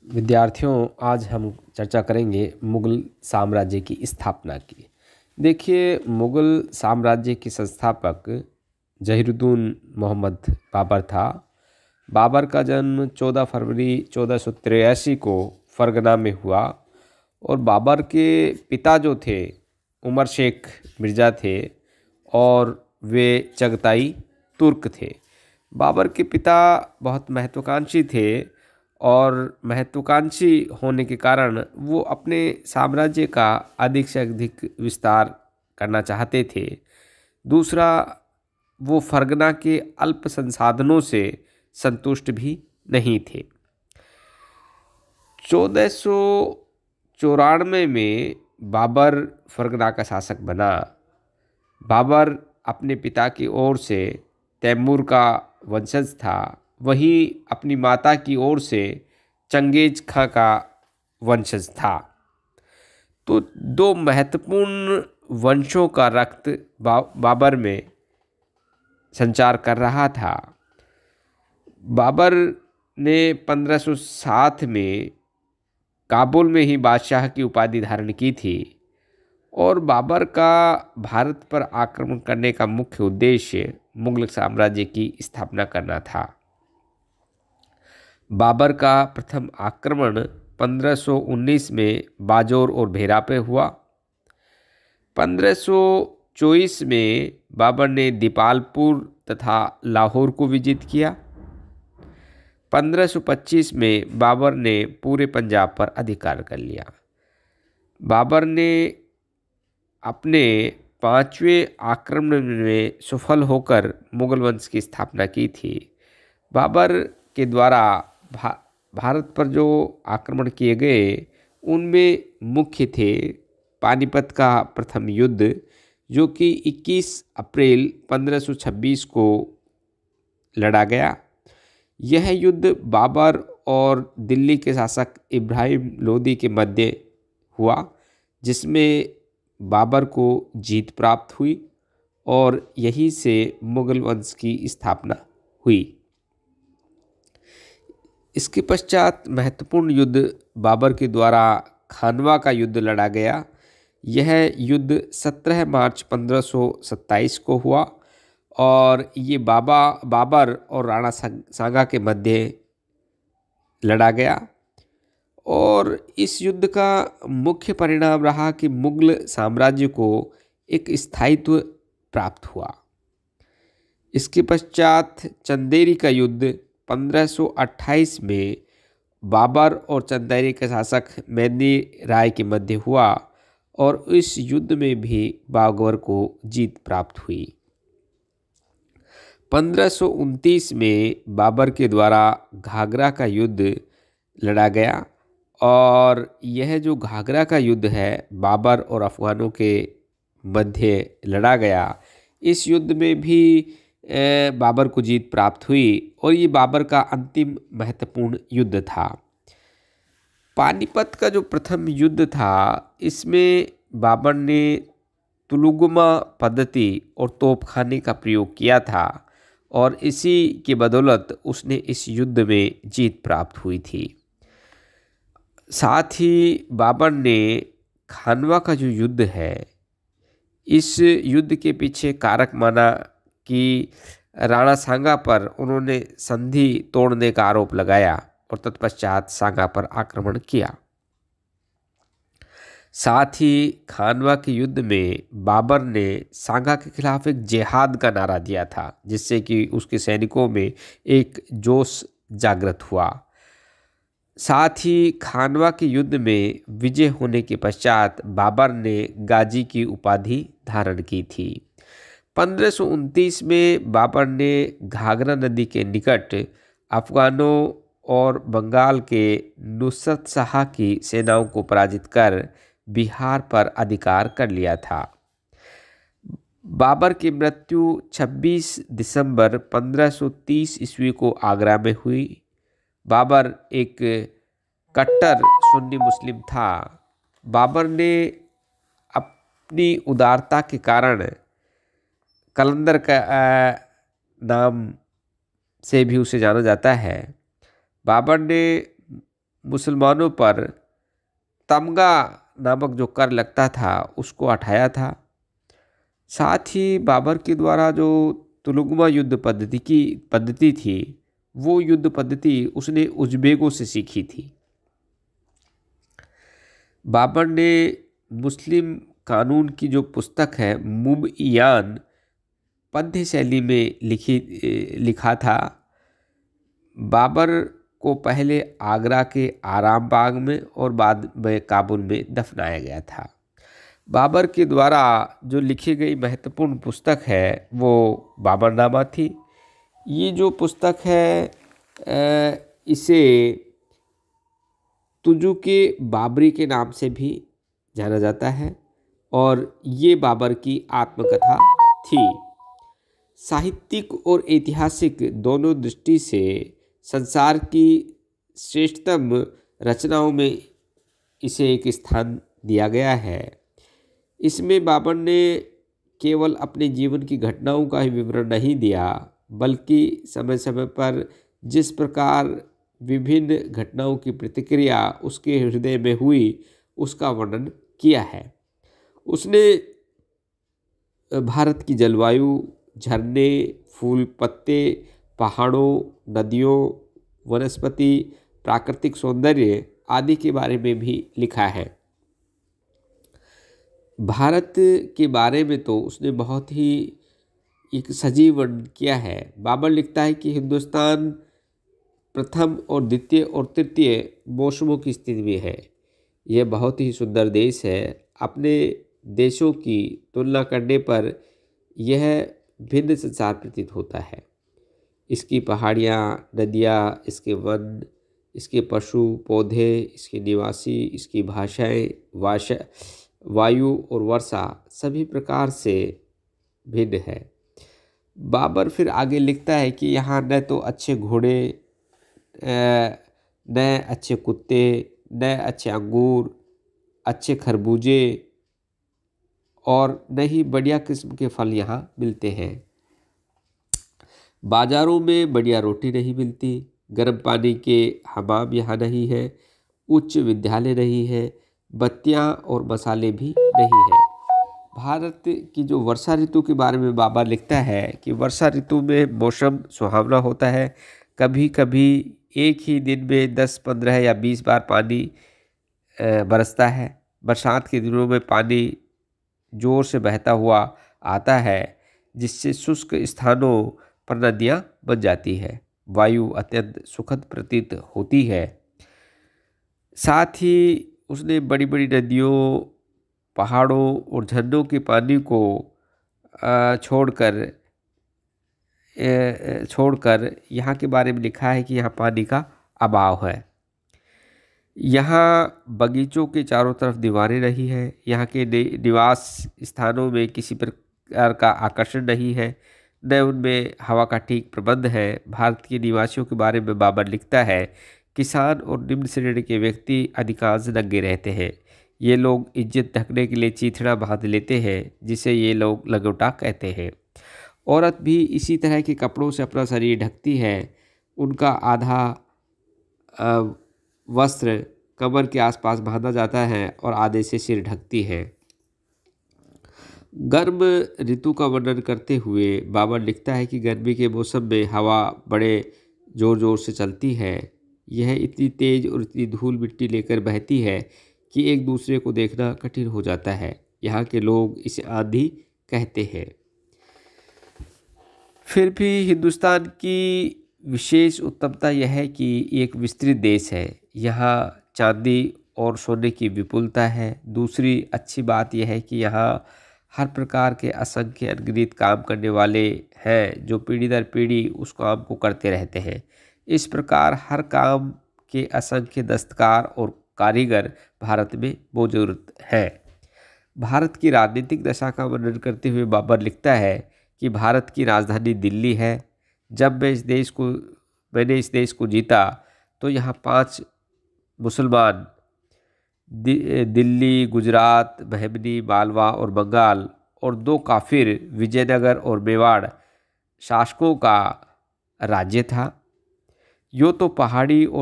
विद्यार्थियों, आज हम चर्चा करेंगे मुग़ल साम्राज्य की स्थापना की। देखिए, मुग़ल साम्राज्य के संस्थापक ज़हीरुद्दौला मोहम्मद बाबर था। बाबर का जन्म 14 फरवरी 1483 को फरगना में हुआ और बाबर के पिता जो थे उमर शेख मिर्ज़ा थे और वे चगताई तुर्क थे। बाबर के पिता बहुत महत्वाकांक्षी थे और महत्वाकांक्षी होने के कारण वो अपने साम्राज्य का अधिक से अधिक विस्तार करना चाहते थे। दूसरा, वो फरगना के अल्प संसाधनों से संतुष्ट भी नहीं थे। 1494 में बाबर फरगना का शासक बना। बाबर अपने पिता की ओर से तैमूर का वंशज था, वहीं अपनी माता की ओर से चंगेज खां का वंशज था। तो दो महत्वपूर्ण वंशों का रक्त बाबर में संचार कर रहा था। बाबर ने 1507 में काबुल में ही बादशाह की उपाधि धारण की थी और बाबर का भारत पर आक्रमण करने का मुख्य उद्देश्य मुगल साम्राज्य की स्थापना करना था। बाबर का प्रथम आक्रमण 1519 में बाजौर और भेरा पे हुआ। 1524 में बाबर ने दीपालपुर तथा लाहौर को विजित किया। 1525 में बाबर ने पूरे पंजाब पर अधिकार कर लिया। बाबर ने अपने पांचवें आक्रमण में सफल होकर मुगल वंश की स्थापना की थी। बाबर के द्वारा भारत पर जो आक्रमण किए गए उनमें मुख्य थे पानीपत का प्रथम युद्ध, जो कि 21 अप्रैल 1526 को लड़ा गया। यह युद्ध बाबर और दिल्ली के शासक इब्राहिम लोदी के मध्य हुआ, जिसमें बाबर को जीत प्राप्त हुई और यहीं से मुगल वंश की स्थापना हुई। इसके पश्चात महत्वपूर्ण युद्ध बाबर के द्वारा खानवा का युद्ध लड़ा गया। यह युद्ध 17 मार्च 1527 को हुआ और ये बाबर और राणा सांगा के मध्य लड़ा गया और इस युद्ध का मुख्य परिणाम रहा कि मुगल साम्राज्य को एक स्थायित्व प्राप्त हुआ। इसके पश्चात चंदेरी का युद्ध 1528 में बाबर और चंदेरी के शासक मेदिनी राय के मध्य हुआ और इस युद्ध में भी बाबर को जीत प्राप्त हुई। 1529 में बाबर के द्वारा घाघरा का युद्ध लड़ा गया और यह जो घाघरा का युद्ध है बाबर और अफगानों के मध्य लड़ा गया। इस युद्ध में भी बाबर को जीत प्राप्त हुई और ये बाबर का अंतिम महत्वपूर्ण युद्ध था। पानीपत का जो प्रथम युद्ध था, इसमें बाबर ने तुलुगमा पद्धति और तोपखाने का प्रयोग किया था और इसी की बदौलत उसने इस युद्ध में जीत प्राप्त हुई थी। साथ ही बाबर ने खानवा का जो युद्ध है, इस युद्ध के पीछे कारक माना कि राणा सांगा पर उन्होंने संधि तोड़ने का आरोप लगाया और तत्पश्चात सांगा पर आक्रमण किया। साथ ही खानवा के युद्ध में बाबर ने सांगा के खिलाफ एक जिहाद का नारा दिया था, जिससे कि उसके सैनिकों में एक जोश जागृत हुआ। साथ ही खानवा के युद्ध में विजय होने के पश्चात बाबर ने गाजी की उपाधि धारण की थी। 1529 में बाबर ने घाघरा नदी के निकट अफगानों और बंगाल के नुसरत शाह की सेनाओं को पराजित कर बिहार पर अधिकार कर लिया था। बाबर की मृत्यु 26 दिसंबर 1530 ईस्वी को आगरा में हुई। बाबर एक कट्टर सुन्नी मुस्लिम था। बाबर ने अपनी उदारता के कारण कलंदर का नाम से भी उसे जाना जाता है। बाबर ने मुसलमानों पर तमगा नामक जो कर लगता था उसको हटाया था। साथ ही बाबर के द्वारा जो तुलुगमा युद्ध पद्धति थी, वो युद्ध पद्धति उसने उज़्बेकों से सीखी थी। बाबर ने मुस्लिम कानून की जो पुस्तक है मुबय्यान पद्य शैली में लिखा था। बाबर को पहले आगरा के आराम बाग में और बाद में काबुल में दफनाया गया था। बाबर के द्वारा जो लिखी गई महत्वपूर्ण पुस्तक है वो बाबरनामा थी। ये जो पुस्तक है इसे तुजुके बाबरी के नाम से भी जाना जाता है और ये बाबर की आत्मकथा थी। साहित्यिक और ऐतिहासिक दोनों दृष्टि से संसार की श्रेष्ठतम रचनाओं में इसे एक स्थान दिया गया है। इसमें बाबर ने केवल अपने जीवन की घटनाओं का ही विवरण नहीं दिया, बल्कि समय समय पर जिस प्रकार विभिन्न घटनाओं की प्रतिक्रिया उसके हृदय में हुई उसका वर्णन किया है। उसने भारत की जलवायु, झरने, फूल पत्ते, पहाड़ों, नदियों, वनस्पति, प्राकृतिक सौंदर्य आदि के बारे में भी लिखा है। भारत के बारे में तो उसने बहुत ही एक सजीव वर्णन किया है। बाबर लिखता है कि हिंदुस्तान प्रथम और द्वितीय और तृतीय मौसमों की स्थिति में है। यह बहुत ही सुंदर देश है। अपने देशों की तुलना करने पर यह भिन्न संसार प्रतीत होता है। इसकी पहाड़ियाँ, नदियाँ, इसके वन, इसके पशु पौधे, इसके निवासी, इसकी भाषाएं, वायु और वर्षा सभी प्रकार से भिन्न है। बाबर फिर आगे लिखता है कि यहाँ न तो अच्छे घोड़े, न अच्छे कुत्ते, न अच्छे अंगूर, अच्छे खरबूजे और न ही बढ़िया किस्म के फल यहाँ मिलते हैं। बाज़ारों में बढ़िया रोटी नहीं मिलती, गर्म पानी के हमाम यहाँ नहीं है, उच्च विद्यालय नहीं है, बत्तियाँ और मसाले भी नहीं है। भारत की जो वर्षा ऋतु के बारे में बाबर लिखता है कि वर्षा ऋतु में मौसम सुहावना होता है। कभी कभी एक ही दिन में 10, 15 या 20 बार पानी बरसता है। बरसात के दिनों में पानी जोर से बहता हुआ आता है, जिससे शुष्क स्थानों पर नदियाँ बन जाती है। वायु अत्यंत सुखद प्रतीत होती है। साथ ही उसने बड़ी बड़ी नदियों, पहाड़ों और झरनों के पानी को छोड़कर यहाँ के बारे में लिखा है कि यहाँ पानी का अभाव है। यहाँ बगीचों के चारों तरफ दीवारें नहीं है। यहाँ के निवास स्थानों में किसी प्रकार का आकर्षण नहीं है, न उनमें हवा का ठीक प्रबंध है। भारत के निवासियों के बारे में बाबर लिखता है, किसान और निम्न श्रेणी के व्यक्ति अधिकांश नंगे रहते हैं। ये लोग इज्जत ढकने के लिए चीथड़ा बांध लेते हैं, जिसे ये लोग लंगोटा कहते हैं। औरत भी इसी तरह के कपड़ों से अपना शरीर ढकती है। उनका आधा वस्त्र कमर के आसपास बांधा जाता है और आधे से सिर ढकती है। गर्म ऋतु का वर्णन करते हुए बाबर लिखता है कि गर्मी के मौसम में हवा बड़े ज़ोर ज़ोर से चलती है। यह इतनी तेज़ और इतनी धूल मिट्टी लेकर बहती है कि एक दूसरे को देखना कठिन हो जाता है। यहाँ के लोग इसे आंधी कहते हैं। फिर भी हिंदुस्तान की विशेष उत्तमता यह है कि एक विस्तृत देश है। यहाँ चांदी और सोने की विपुलता है। दूसरी अच्छी बात यह है कि यहाँ हर प्रकार के असंख्य अनगिनत काम करने वाले हैं, जो पीढ़ी दर पीढ़ी उस काम को करते रहते हैं। इस प्रकार हर काम के असंख्य दस्तकार और कारीगर भारत में मौजूद हैं। भारत की राजनीतिक दशा का वर्णन करते हुए बाबर लिखता है कि भारत की राजधानी दिल्ली है। जब मैंने इस देश को जीता तो यहाँ 5 मुसलमान दिल्ली, गुजरात, मेहमनी, मालवा और बंगाल और 2 काफिर विजयनगर और मेवाड़ शासकों का राज्य था। यो तो पहाड़ी और